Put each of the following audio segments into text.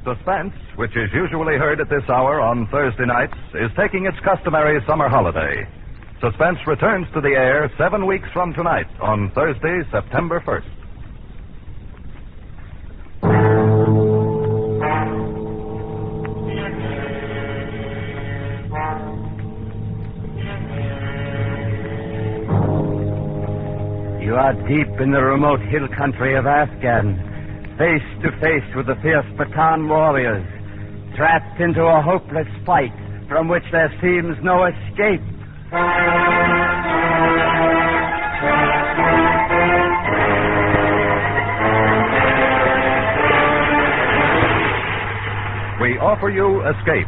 Suspense, which is usually heard at this hour on Thursday nights, is taking its customary summer holiday. Suspense returns to the air 7 weeks from tonight on Thursday, September 1st. You are deep in the remote hill country of Afghan, face to face with the fierce Batan warriors, trapped into a hopeless fight from which there seems no escape. We offer you Escape,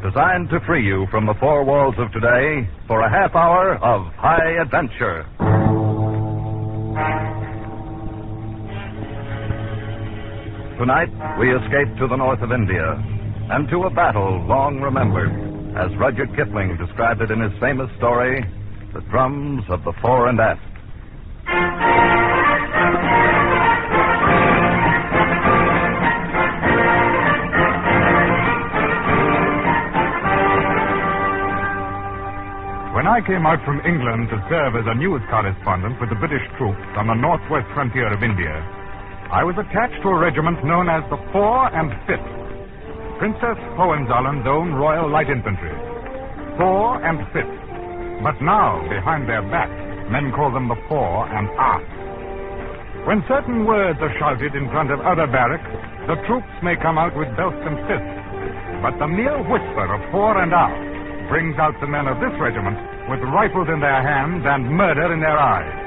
designed to free you from the four walls of today for a half hour of high adventure. Tonight, we escape to the north of India and to a battle long remembered, as Rudyard Kipling described it in his famous story, The Drums of the Fore and Aft. When I came out from England to serve as a news correspondent with the British troops on the northwest frontier of India, I was attached to a regiment known as the 4 and 5th, Princess Hohenzollerns own Royal Light Infantry. 4 and 5th. But now, behind their backs, men call them the 4 and Aft. When certain words are shouted in front of other barracks, the troops may come out with belts and fists. But the mere whisper of 4 and Aft brings out the men of this regiment with rifles in their hands and murder in their eyes.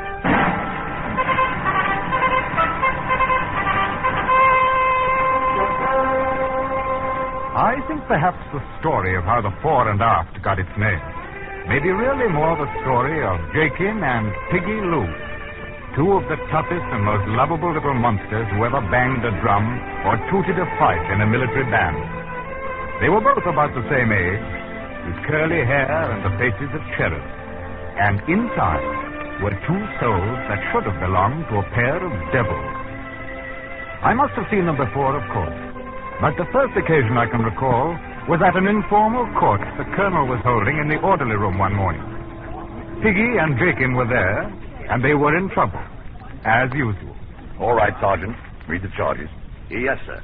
I think perhaps the story of how the 4 and Aft got its name may be really more the story of Jakin and Piggy Lou, two of the toughest and most lovable little monsters who ever banged a drum or tooted a fife in a military band. They were both about the same age, with curly hair and the faces of cherubs, and inside were two souls that should have belonged to a pair of devils. I must have seen them before, of course. But the first occasion I can recall was at an informal court the colonel was holding in the orderly room one morning. Piggy and Jakin were there, and they were in trouble, as usual. All right, Sergeant. Read the charges. Yes, sir.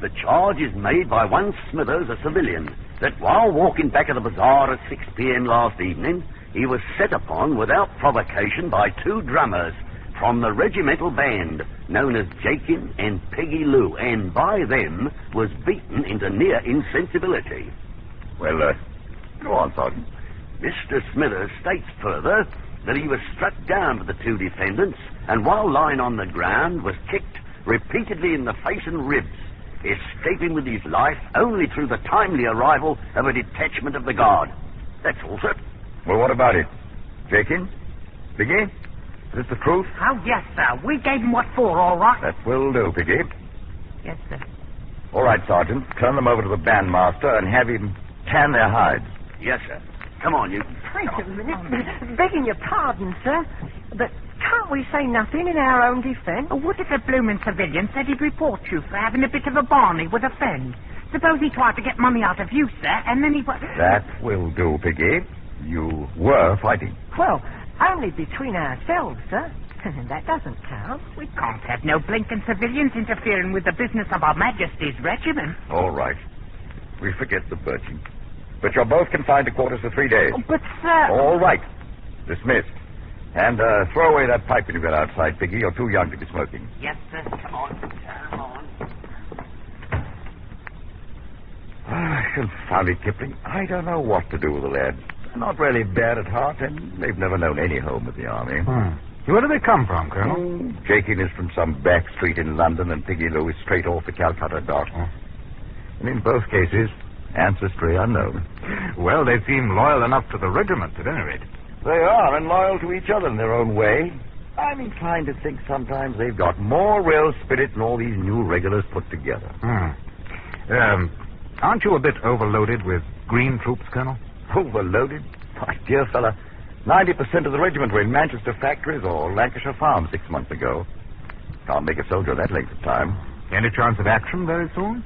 The charge is made by one Smithers, a civilian, that while walking back of the bazaar at 6 p.m. last evening, he was set upon without provocation by two drummers from the regimental band known as Jakin and Peggy Lou, and by them was beaten into near insensibility. Well, go on, Sergeant. Mr. Smithers states further that he was struck down by the two defendants, and while lying on the ground was kicked repeatedly in the face and ribs, escaping with his life only through the timely arrival of a detachment of the guard. That's all, sir. Well, what about it? Jakin? Piggy? Is this the truth? Oh, yes, sir. We gave him what for, all right. That will do, Piggy. Yes, sir. All right, Sergeant. Turn them over to the bandmaster and have him tan their hides. Yes, sir. Come on, you. Wait a minute. Begging your pardon, sir, but can't we say nothing in our own defence? What if a bloomin' civilian said he'd report you for having a bit of a barney with a friend? Suppose he tried to get money out of you, sir, and then he... That will do, Piggy. You were fighting. Well, only between ourselves, sir. That doesn't count. We can't have no blinking civilians interfering with the business of Our Majesty's regiment. All right. We forget the birching. But you're both confined to quarters for 3 days. Oh, but, sir... All right. Dismissed. And throw away that pipe when you get outside, Piggy. You're too young to be smoking. Yes, sir. Come on. Come on. Confound it, Kipling. I don't know what to do with the lads. They're not really bad at heart, and they've never known any home at the army. Where do they come from, Colonel? Jakin is from some back street in London, and Piggy Lou is straight off the Calcutta dock. And in both cases, ancestry unknown. Well, they seem loyal enough to the regiment, at any rate. They are, and loyal to each other in their own way. I'm inclined to think sometimes they've got more real spirit than all these new regulars put together. Aren't you a bit overloaded with green troops, Colonel? Overloaded? My dear fella, 90% of the regiment were in Manchester factories or Lancashire farms 6 months ago. Can't make a soldier that length of time. Any chance of action very soon?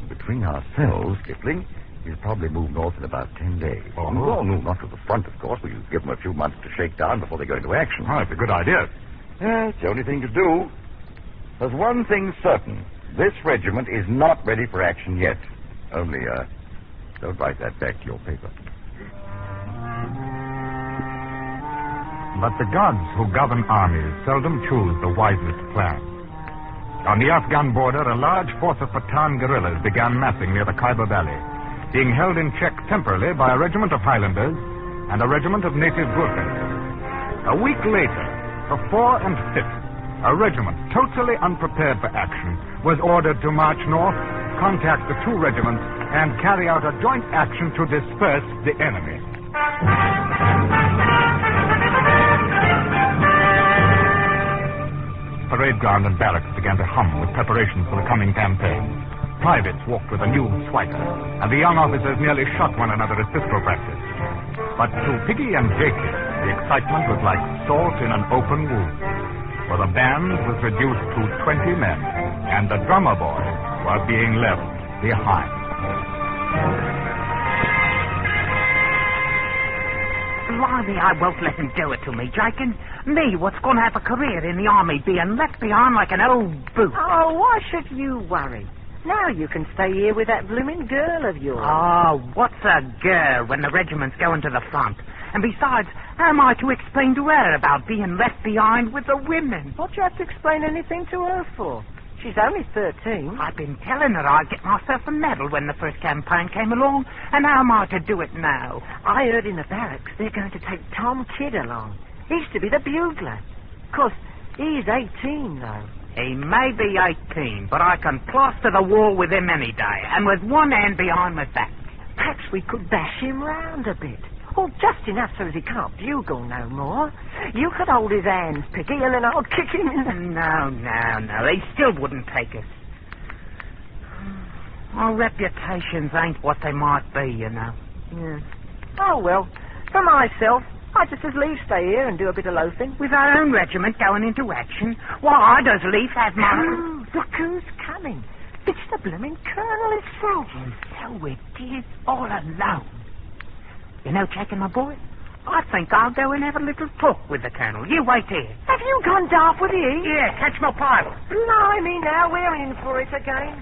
Between ourselves, Kipling, he'll probably move north in about 10 days. Oh. No, not to the front, of course. We'll give them a few months to shake down before they go into action. Oh, that's a good idea. Yeah, it's the only thing to do. There's one thing certain. This regiment is not ready for action yet. Only, don't write that back to your paper. But the gods who govern armies seldom choose the wisest plan. On the Afghan border, a large force of Batan guerrillas began massing near the Khyber Valley, being held in check temporarily by a regiment of Highlanders and a regiment of native Gurkhas. A week later, the 4th and 5th, a regiment totally unprepared for action, was ordered to march north, contact the 2 regiments, and carry out a joint action to disperse the enemy. Parade ground and barracks began to hum with preparations for the coming campaign. Privates walked with a new swagger, and the young officers nearly shot one another at pistol practice. But to Piggy and Jacob, the excitement was like salt in an open wound. For the band was reduced to 20 men, and the drummer boy was being left behind. Blimey, I won't let him do it to me, Jakin. Me, what's going to have a career in the army, being left behind like an old boot. Oh, why should you worry? Now you can stay here with that blooming girl of yours. Oh, what's a girl when the regiment's going to the front? And besides, how am I to explain to her about being left behind with the women? What do you have to explain anything to her for? She's only 13. I've been telling her I'd get myself a medal when the first campaign came along, and how am I to do it now? I heard in the barracks they're going to take Tom Kidd along. He's to be the bugler. Of course, he's 18, though. He may be 18, but I can plaster the wall with him any day, and with one hand behind my back. Perhaps we could bash him round a bit. Oh, just enough so as he can't bugle no more. You could hold his hands, Piggy, and then I'll kick him in the... No. He still wouldn't take us. Our reputations ain't what they might be, you know. Yeah. Oh, well, for myself, I just as leave stay here and do a bit of loafing. With our own regiment going into action, why does Leaf have my... Oh, look who's coming. It's the blooming Colonel himself. And so it is, all alone. You know, Jakin, my boy, I think I'll go and have a little talk with the Colonel. You wait here. Have you gone daft with you? Yeah, catch my pilot. Blimey, now we're in for it again.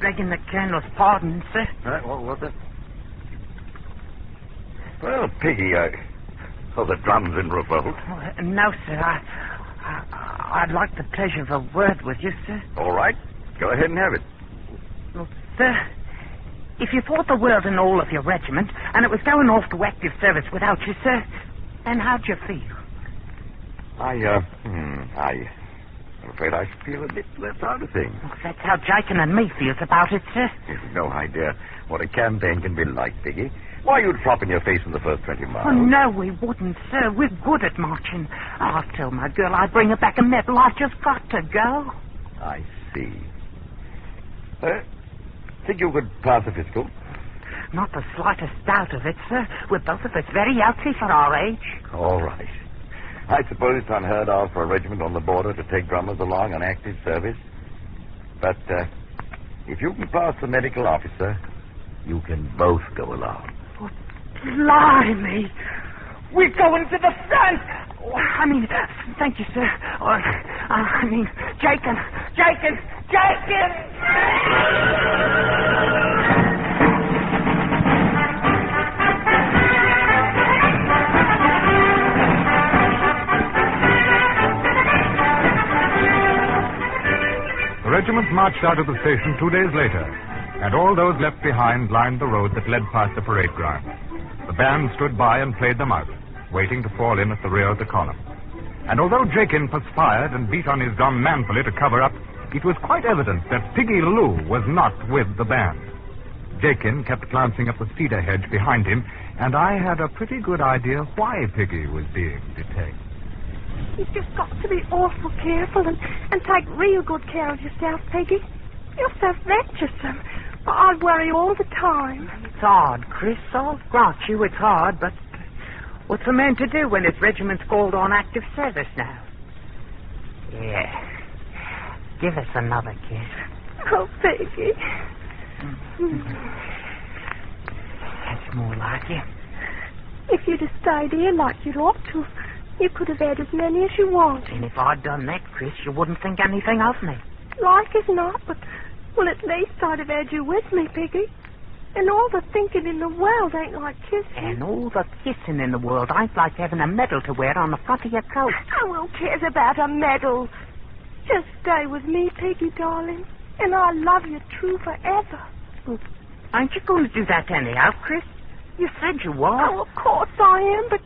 Begging the Colonel's pardon, sir. What was it? Well, Piggy, the drum's in revolt. Oh, no, sir. I'd like the pleasure of a word with you, sir. All right. Go ahead and have it. Well, sir, if you fought the world and all of your regiment, and it was going off to active service without you, sir, then how'd you feel? I'm afraid I feel a bit left out of things. Well, that's how Jakin and me feels about it, sir. You've no idea what a campaign can be like, Piggy. Why, you'd flop in your face in the first 20 miles. Oh, no, we wouldn't, sir. We're good at marching. I'll tell my girl I'd bring her back a medal. I've just got to go. I see. Think you could pass a physical? Not the slightest doubt of it, sir. We're both of us very healthy for our age. All right. I suppose it's unheard of for a regiment on the border to take drummers along on active service. But if you can pass the medical officer, you can both go along. Oh, blimey! We're going to the front! I mean, thank you, sir. Jakin! The regiment marched out of the station 2 days later, and all those left behind lined the road that led past the parade ground. The band stood by and played them out, waiting to fall in at the rear of the column. And although Jakin perspired and beat on his drum manfully to cover up, it was quite evident that Piggy Lou was not with the band. Jakin kept glancing at the cedar hedge behind him, and I had a pretty good idea why Piggy was being detained. You've just got to be awful careful and take real good care of yourself, Peggy. You're so venturesome. I worry all the time. It's hard, Chris. I'll grant you it's hard, but what's a man to do when his regiment's called on active service now? Yeah. Give us another kiss. Oh, Peggy. That's more like you. If you'd have stayed here like you'd ought to, you could have had as many as you wanted. And if I'd done that, Chris, you wouldn't think anything of me. Like as not, but, well, at least I'd have had you with me, Peggy. And all the thinking in the world ain't like kissing. And all the kissing in the world ain't like having a medal to wear on the front of your coat. Oh, who cares about a medal? Just stay with me, Peggy, darling, and I'll love you true forever. Well, aren't you going to do that anyhow, Chris? You said you were. Oh, of course I am, but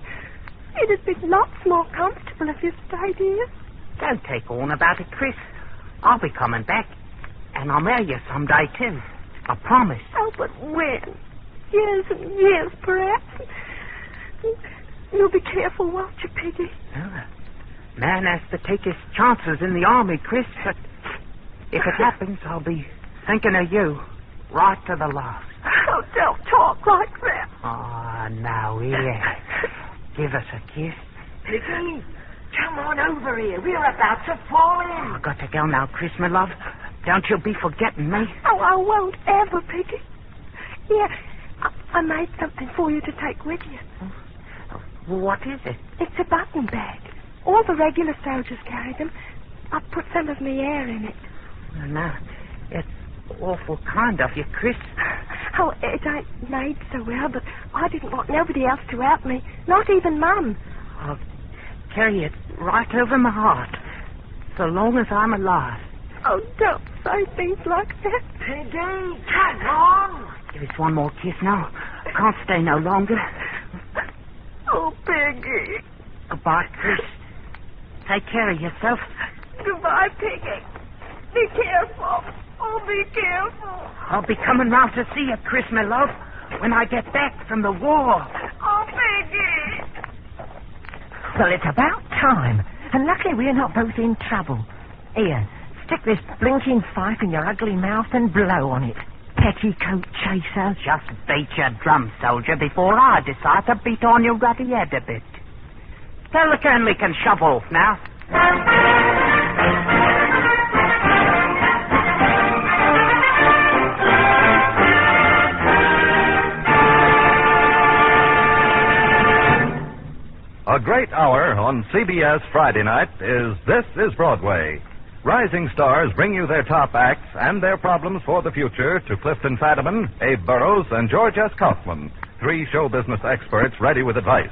it'd be lots more comfortable if you stayed here. Don't take on about it, Chris. I'll be coming back, and I'll marry you someday, too. I promise. Oh, but when? Years and years, perhaps. You'll be careful, won't you, Peggy? Man has to take his chances in the army, Chris, but if it happens, I'll be thinking of you right to the last. Oh, don't talk like that. Oh, now, here. Give us a kiss. Peggy, come on over here. We're about to fall in. I've got to go now, Chris, my love. Don't you be forgetting me. Oh, I won't ever, Peggy. Yeah, I made something for you to take with you. What is it? It's a button bag. All the regular soldiers carry them. I put some of me hair in it. No, it's awful kind of you, Chris. Oh, it ain't made so well, but I didn't want nobody else to help me, not even Mum. I'll carry it right over my heart, so long as I'm alive. Oh, don't say things like that. Peggy, come on. Give us one more kiss now. I can't stay no longer. Oh, Peggy. Goodbye, Chris. Take care of yourself. Goodbye, Peggy. Be careful. Oh, be careful. I'll be coming round to see you, Chris, my love, when I get back from the war. Oh, Peggy. Well, it's about time. And luckily we're not both in trouble. Here, stick this blinking fife in your ugly mouth and blow on it. Petticoat chaser. Just beat your drum, soldier, before I decide to beat on your ruddy head a bit. Tell the colonel he can shove off now. A great hour on CBS Friday night is This is Broadway. Rising stars bring you their top acts and their problems for the future to Clifton Fadiman, Abe Burrows, and George S. Kaufman, three show business experts ready with advice.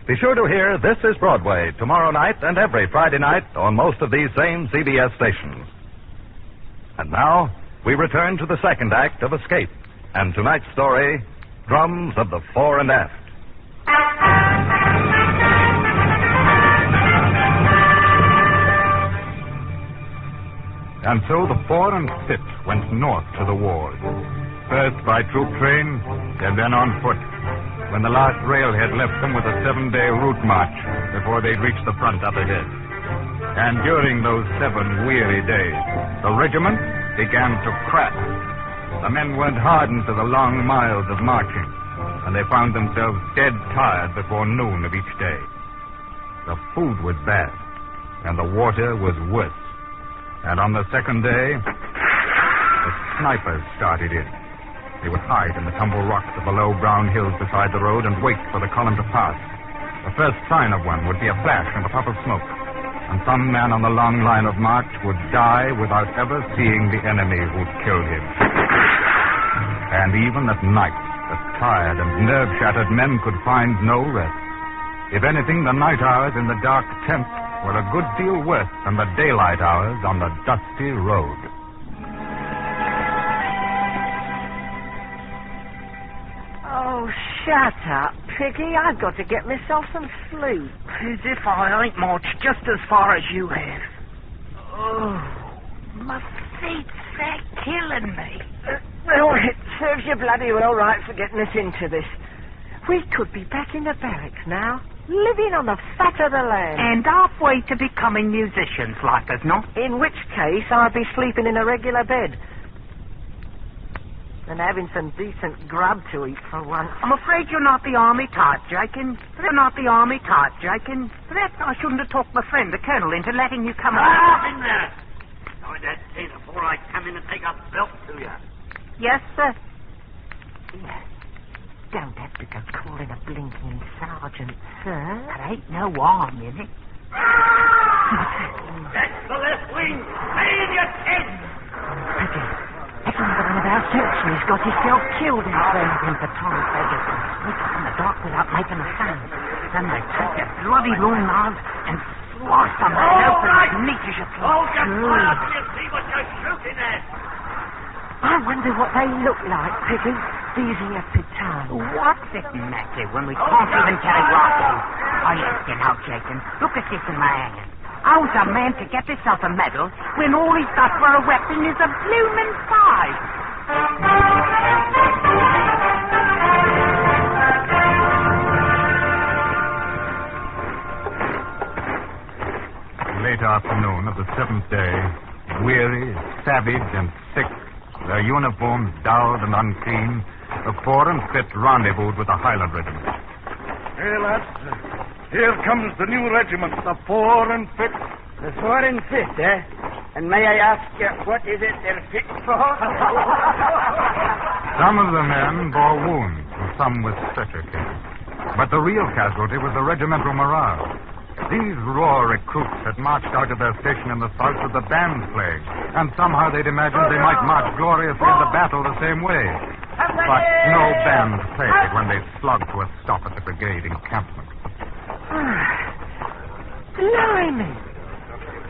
Be sure to hear This is Broadway tomorrow night and every Friday night on most of these same CBS stations. And now, we return to the second act of Escape, and tonight's story, Drums of the Fore and Aft. And so the Fore and Fifth went north to the wars, first by troop train and then on foot, when the last railhead left them with a 7-day route march before they'd reach the front up ahead. And during those 7 weary days, the regiment began to crack. The men went hardened to the long miles of marching, and they found themselves dead tired before noon of each day. The food was bad, and the water was worse. And on the second day, the snipers started in. They would hide in the tumble rocks of the low brown hills beside the road and wait for the column to pass. The first sign of one would be a flash and a puff of smoke, and some man on the long line of march would die without ever seeing the enemy who'd killed him. And even at night, the tired and nerve-shattered men could find no rest. If anything, the night hours in the dark tent were a good deal worse than the daylight hours on the dusty road. Oh, shut up, Peggy. I've got to get myself some sleep. As if I ain't marched just as far as you have. Oh, my feet's that killing me. Well, it serves you bloody well right for getting us into this. We could be back in the barracks now, living on the fat of the land. And halfway to becoming musicians, like as not. In which case, I'd be sleeping in a regular bed. And having some decent grub to eat for once. I'm afraid you're not the army type, Jakin. You're not the army type, Jakin. Perhaps I shouldn't have talked my friend, the colonel, into letting you come in there! Oh, that in and take a belt to you. Yes, sir. Don't have to go calling a blinking sergeant, sir. There ain't no harm in it. That's the left wing. Stay in your tent. Piggy, if another one of our sentries got himself killed in playing them Batan beggars and sneak up in the dark without making a sound. Then they take their bloody long knives and slice them open as neat as you can. Hold your fire till you see what you're shooting at. I wonder what they look like, Piggy. These here Batan. What's it matter when we can't even carry rifles? Oh, yes, you know, Jacob. Look at this in my hand. How's a man to get himself a medal when all he's got for a weapon is a bloomin' five? Late afternoon of the 7th day, weary, savage, and sick, their uniforms dulled and unclean, the Fore and Fit rendezvoused with the Highland Regiment. Hey, lads, here comes the new regiment, the Fore and Fit. The Fore and Fit, eh? And may I ask you, what is it they're fit for? Some of the men bore wounds, and some with stretcher cases. But the real casualty was the regimental morale. These raw recruits had marched out of their station in the south with the band playing, and somehow they'd imagined they might march gloriously into battle the same way. But no band played when they slogged to a stop at the brigade encampment. Blimey!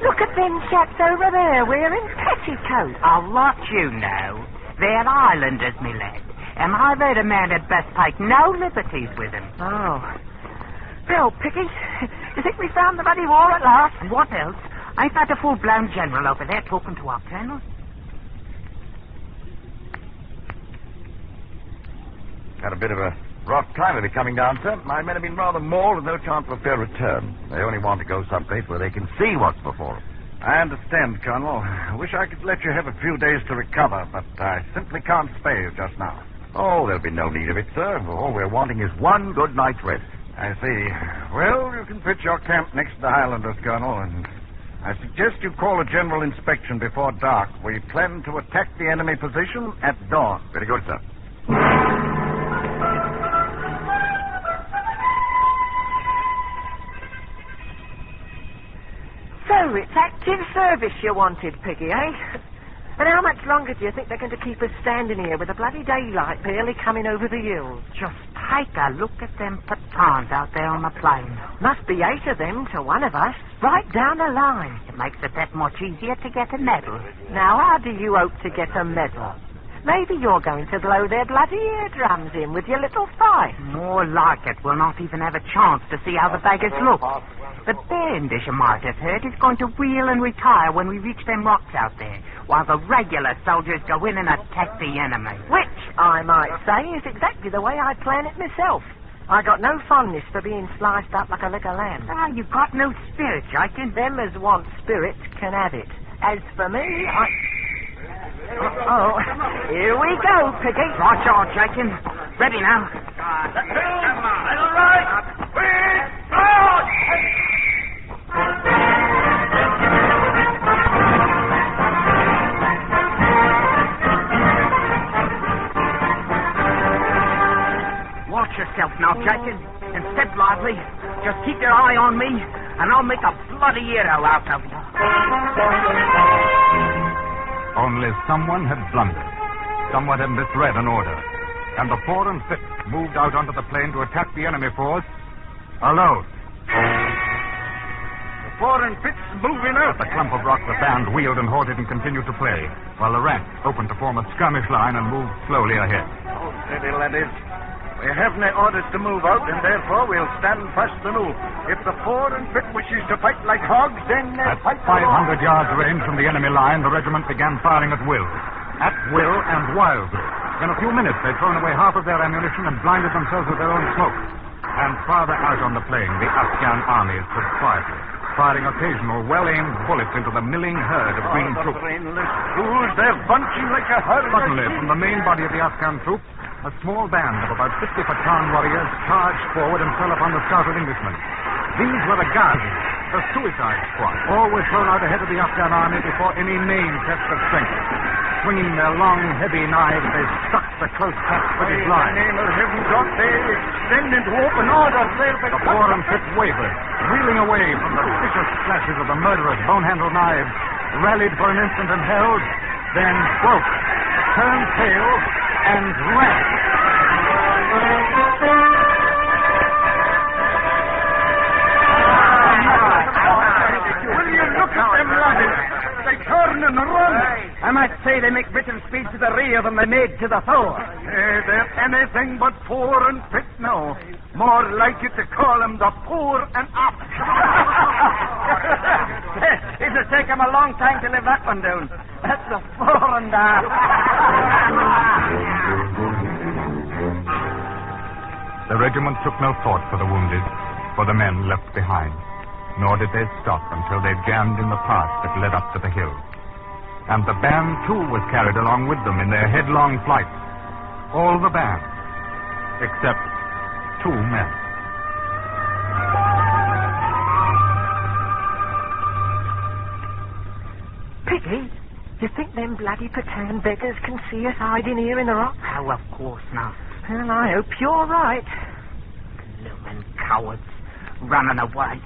Look at them chaps over there wearing petticoats. I'll lot you know. They're Islanders, me lad. And I've heard a man had best take no liberties with them. Oh. Well, Piggy, you think we found the bloody war at last? And what else? Ain't that a full-blown general over there talking to our colonel? Had a bit of a rough time of it coming down, sir. My men have been rather mauled with no chance of a fair return. They only want to go someplace where they can see what's before them. I understand, Colonel. I wish I could let you have a few days to recover, but I simply can't spare you just now. Oh, there'll be no need of it, sir. All we're wanting is one good night's rest. I see. Well, you can pitch your camp next to the Highlanders, Colonel, and I suggest you call a general inspection before dark. We plan to attack the enemy position at dawn. Very good, sir. So, it's active service you wanted, Piggy, eh? And how much longer do you think they're going to keep us standing here with the bloody daylight barely coming over the hills? Just take a look at them Batans out there on the plain. Must be 8 of them to one of us, right down the line. It makes it that much easier to get a medal. Now, how do you hope to get a medal? Maybe you're going to blow their bloody eardrums in with your little fife. More like it. We'll not even have a chance to see how the beggars look. The band, as you might have heard, is going to wheel and retire when we reach them rocks out there, while the regular soldiers go in and attack the enemy. Which, I might say, is exactly the way I plan it myself. I got no fondness for being sliced up like a leg of lamb. Ah, you got no spirit, Jacob. Them as want spirit can have it. As for me, Oh, here we go, Piggy. Right on, Jacob. Ready now. Little right. Big out. Watch yourself now, Jacob, and step lively. Just keep your eye on me, and I'll make a bloody hero out of you. Only someone had blundered. Someone had misread an order. And the Fore and Fit moved out onto the plain to attack the enemy force alone. The Fore and Fit's moving out. At the clump of rock, the band wheeled and halted and continued to play, while the ranks opened to form a skirmish line and moved slowly ahead. Oh, steady, laddies. We have no orders to move out, and therefore we'll stand fast to move. If the Fore and Fit wishes to fight like hogs, then At fight 500 yards range from the enemy line, the regiment began firing at will. At will and wildly. In a few minutes, they'd thrown away half of their ammunition and blinded themselves with their own smoke. And farther out on the plain, the Afghan armies stood quietly, firing occasional well-aimed bullets into the milling herd of green troops. brainless fools, they're bunching like a herd. Suddenly, from the main body of the Afghan troops, a small band of about 50 Batan warriors charged forward and fell upon the startled Englishmen. These were the Ghazis, the suicide squad, always thrown out ahead of the Afghan army before any main test of strength. Swinging their long, heavy knives, they struck the close packed British line. In the name of heaven, Doc, they extend into open order. The 4 and 5th wavered, reeling away from the vicious flashes of the murderous bone-handled knives, rallied for an instant and held, then broke, turned tail, and ran. Will you look at them, laddies? They turn and run. I might say they make Britain speed to the rear than they made to the fore. They're anything but 4 and 5th now. More like it to call them the Fore and Up. It'll take them a long time to live that one down. That's the fore and aft. The regiment took no thought for the wounded, for the men left behind. Nor did they stop until they jammed in the path that led up to the hill. And the band, too, was carried along with them in their headlong flight. All the band, except 2 men. Piggy, you think them bloody Batan beggars can see us hiding here in the rock? Oh, of course not. Well, I hope you're right. Bloomin' cowards. Running away.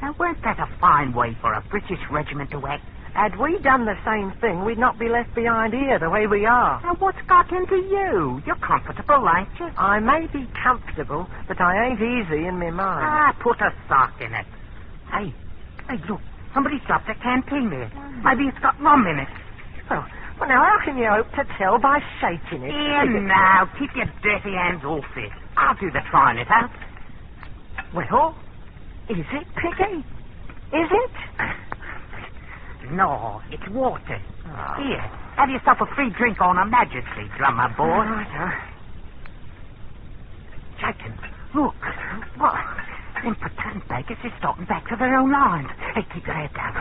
Now, weren't that a fine way for a British regiment to act? Had we done the same thing, we'd not be left behind here the way we are. Now, what's got into you? You're comfortable, ain't you? I may be comfortable, but I ain't easy in my mind. Ah, put a sock in it. Hey, look. Somebody's dropped a canteen there. Maybe it's got rum in it. Well, now, how can you hope to tell by shaking it? Here now, keep your dirty hands off it. I'll do the trying it out. Well, is it, Piggy? Is it? No, it's water. Oh. Here, have yourself a free drink on Her Majesty, drummer boy. Right, Jacob, look. What? Them Batan beggars is starting back to their own lines. Hey, keep your head down.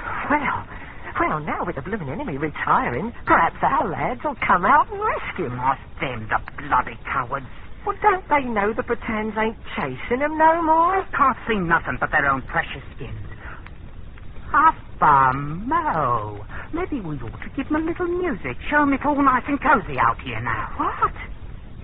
Well, now with the blooming enemy retiring, perhaps our lads will come out and rescue them. Not them, the bloody cowards. Well, don't they know the Batans ain't chasing them no more? They can't see nothing but their own precious skins. Mo. Maybe we ought to give them a little music. Show them it's all nice and cozy out here now. What?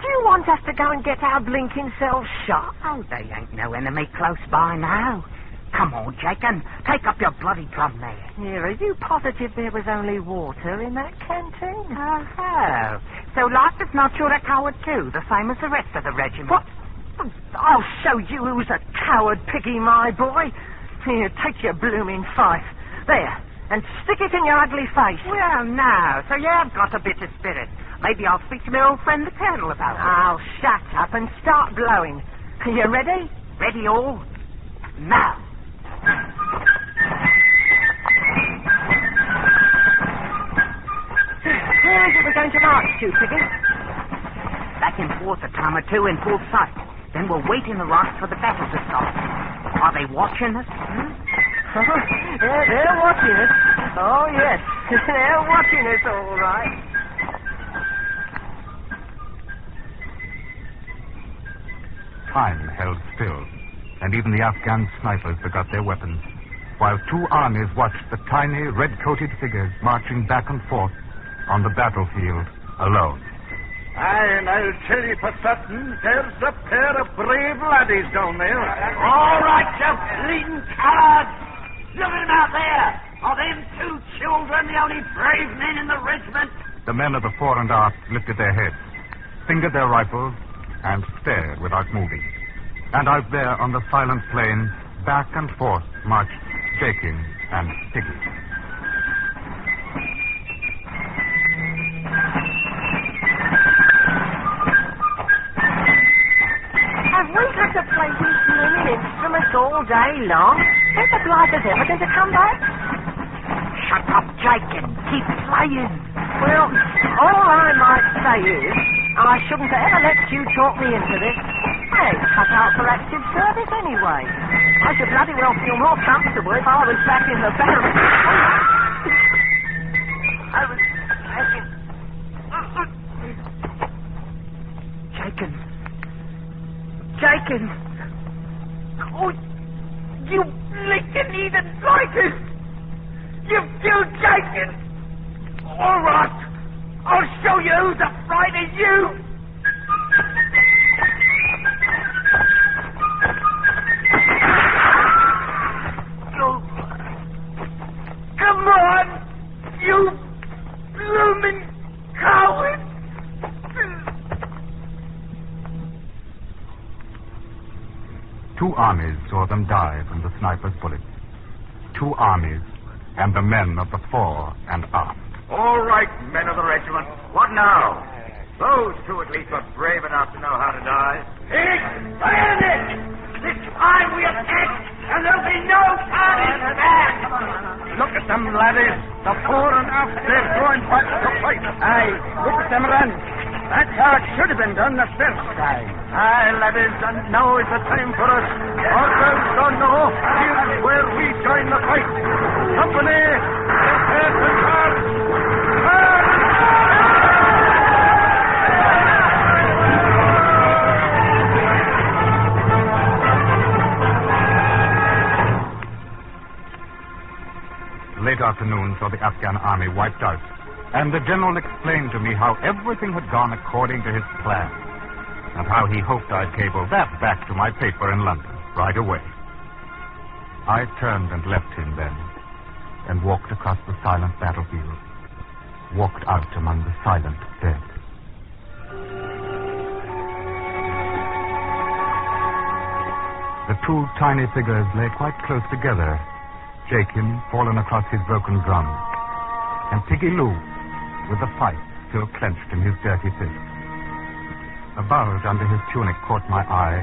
Do you want us to go and get our blinking selves shot? Oh, they ain't no enemy close by now. Come on, Jacob. Take up your bloody drum there. Here, are you positive there was only water in that canteen? Oh. So life is not you're a coward too, the same as the rest of the regiment. What? I'll show you who's a coward, Piggy, my boy. Here, take your blooming fife. There, and stick it in your ugly face. Well, now, so you have got a bit of spirit. Maybe I'll speak to my old friend the Colonel about it. Oh, shut up and start blowing. Are you ready? Ready all? Now. Where is it we're going to march to, Piggy? Back and forth a time or two in full sight. Then we'll wait in the rocks for the battle to start. Are they watching us? They're watching us. Oh, yes. They're watching us, all right. Time held still, and even the Afghan snipers forgot their weapons, while 2 armies watched the tiny, red-coated figures marching back and forth on the battlefield alone. Aye, and I'll tell you for certain, there's a pair of brave laddies down there. All right, you bleeding cowards! Look at them out there! Are them 2 children the only brave men in the regiment? The men of the fore and aft lifted their heads, fingered their rifles, and stared without moving. And out there on the silent plain, back and forth marched Jacob and Piggy. Have we had to play these blooming instruments all day long? Ain't the blighters ever going to come back? Shut up, Jacob. Keep playing. Well, all I might say is, I shouldn't have ever let you talk me into this. I ain't cut out for active service anyway. I should bloody well feel more comfortable if I was back in the barracks. I was thinking... Jacob! Oh, you licking heathen blighters! You've killed Jacob! All right. Who's afraid of you? Come on, you bloomin' coward! Two armies saw them die from the sniper's bullets. Two armies and the men of the fore and aft. All right, men of the regiment. What now? Those two at least were brave enough to know how to die. Bayonet! This time we attack, and there'll be no turning back! Look at them, laddies. The fore and aft, they're going back to fight. Aye, look at them run. That's how it should have been done the first time. Aye, laddies, and now is the time for us. Our girls don't know. Here's where we join the fight. Company, prepare to charge. Late afternoon saw the Afghan army wiped out, and the general explained to me how everything had gone according to his plan, and how he hoped I'd cable that back to my paper in London right away. I turned and left him then, and walked across the silent battlefield, walked out among the silent dead. The two tiny figures lay quite close together, Jakin fallen across his broken drum, and Piggy Lou with the fight still clenched in his dirty fist. A bulge under his tunic caught my eye,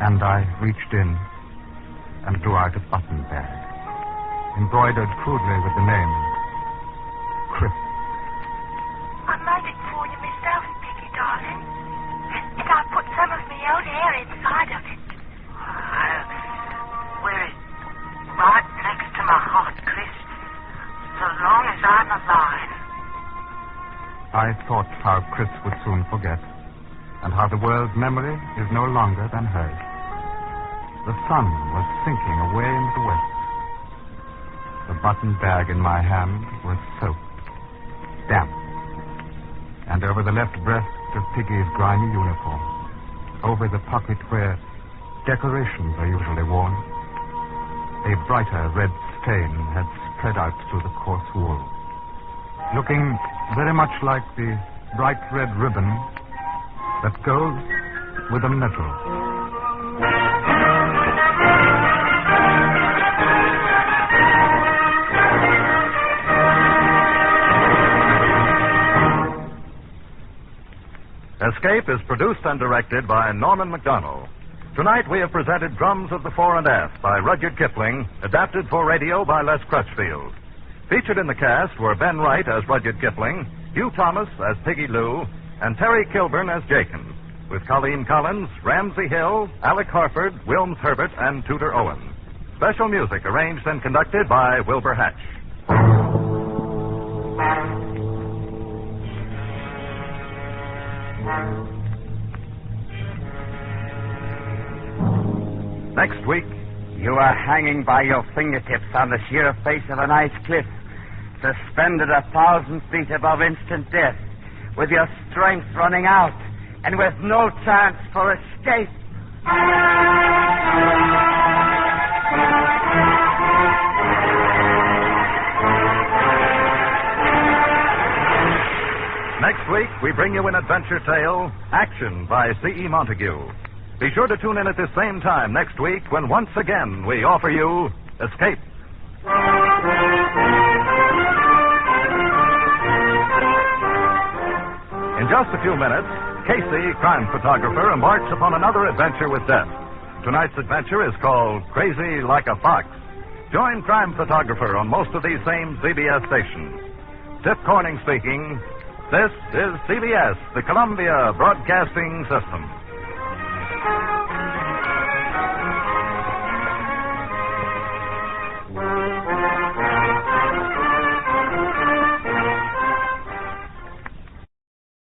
and I reached in and drew out a button bag, embroidered crudely with the name, Chris. I made it for you myself, Piggy, darling. And I put some of my own hair inside of it. I'll wear it right next to my heart, Chris, so long as I'm alive. I thought how Chris would soon forget, and how the world's memory is no longer than hers. The sun was sinking away into the west. The button bag in my hand was soaked, damp, and over the left breast of Piggy's grimy uniform, over the pocket where decorations are usually worn, a brighter red stain had spread out through the coarse wool, looking very much like the bright red ribbon that goes with a medal. Escape is produced and directed by Norman MacDonald. Tonight we have presented Drums of the Fore and Aft by Rudyard Kipling, adapted for radio by Les Crutchfield. Featured in the cast were Ben Wright as Rudyard Kipling, Hugh Thomas as Piggy Lou, and Terry Kilburn as Jakin, with Colleen Collins, Ramsey Hill, Alec Harford, Wilms Herbert, and Tudor Owen. Special music arranged and conducted by Wilbur Hatch. Next week, You are hanging by your fingertips on the sheer face of an ice cliff, suspended 1,000 feet above instant death, with your strength running out, and with no chance for escape. Next week, we bring you an adventure tale, Action by C.E. Montague. Be sure to tune in at this same time next week when once again we offer you Escape. In just a few minutes, Casey, crime photographer, embarks upon another adventure with death. Tonight's adventure is called Crazy Like a Fox. Join crime photographer on most of these same CBS stations. Tip Corning speaking. This is CBS, the Columbia Broadcasting System.